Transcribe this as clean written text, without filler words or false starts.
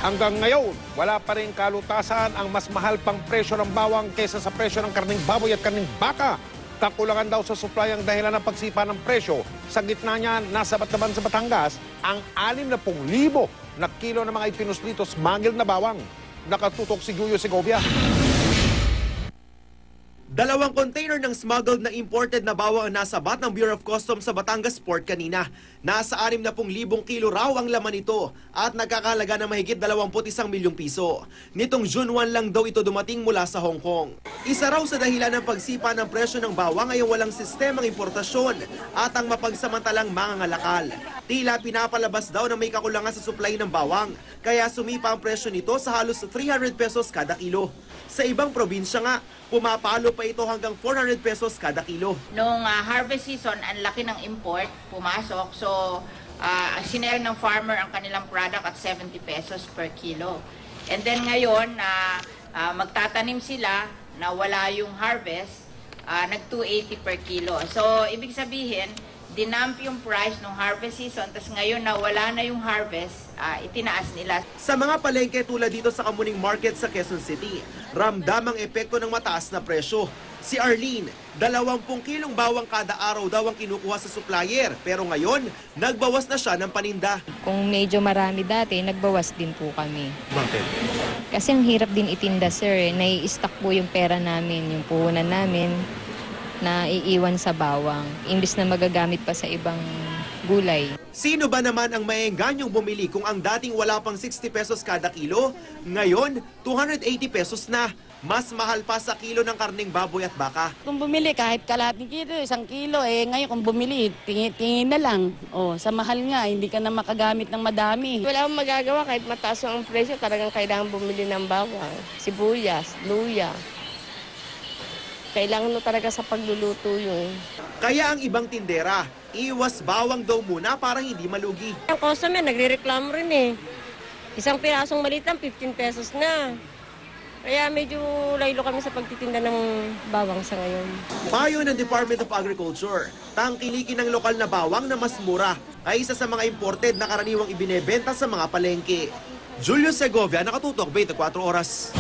Hanggang ngayon, wala pa rin kalutasan ang mas mahal pang presyo ng bawang kaysa sa presyo ng karning baboy at karning baka. Kakulangan daw sa supply ang dahilan ng pagsipa ng presyo. Sa gitna niya, nasabat naman sa Batangas ang 60,000 na kilo ng mga ipinuslitos smuggled na bawang. Nakatutok si Julio Segovia. 2 container ng smuggled na imported na bawang ang nasabat ng Bureau of Customs sa Batangas Port kanina. Nasa 60,000 kilo raw ang laman nito at nagkakahalaga ng mahigit 21 milyong piso. Nitong June 1 lang daw ito dumating mula sa Hong Kong. Isa raw sa dahilan ng pagsipa ng presyo ng bawang ay ang walang sistemang importasyon at ang mapagsamantalang mangangalakal. Tila pinapalabas daw na may kakulangan sa supply ng bawang, kaya sumipa ang presyo nito sa halos 300 pesos kada kilo. Sa ibang probinsya nga, pumapalo pa ito hanggang 400 pesos kada kilo. Noong harvest season, ang laki ng import pumasok. So, sinell ng farmer ang kanilang product at 70 pesos per kilo. And then ngayon, magtatanim sila na wala yung harvest, nag-280 per kilo. So, ibig sabihin, dinamp yung price ng harvest season, tapos ngayon na wala na yung harvest, itinaas nila. Sa mga palengke tulad dito sa Kamuning Market sa Quezon City, ramdam ang epekto ng mataas na presyo. Si Arlene, 20 kilong bawang kada araw daw ang kinukuha sa supplier, pero ngayon, nagbawas na siya ng paninda. Kung medyo marami dati, nagbawas din po kami. Bakit? Kasi ang hirap din itinda, sir. Nai-stock po yung pera namin, yung puhunan namin na iiwan sa bawang, imbis na magagamit pa sa ibang gulay. Sino ba naman ang maengganyong bumili kung ang dating wala pang 60 pesos kada kilo, ngayon 280 pesos na? Mas mahal pa sa kilo ng karning baboy at baka. Kung bumili kahit kalahating kilo, 1 kilo, ngayon kung bumili, tingin na lang. Sa mahal nga, hindi ka na makagamit ng madami. Wala akong magagawa kahit mataas ang presyo, talagang kailangan bumili ng bawang, sibuyas, luya. Kailangan mo talaga sa pagluluto yun. Kaya ang ibang tindera, iwas bawang daw muna para hindi malugi. Ang customer, nagre-reklamo rin eh. Isang pirasong maliit lang, 15 pesos na. Kaya medyo laylo kami sa pagtitinda ng bawang sa ngayon. Payo ng Department of Agriculture, tangkilikin ng lokal na bawang na mas mura kaysa sa mga imported na karaniwang ibinebenta sa mga palengke. Julio Segovia, Nakatutok, 24 Oras.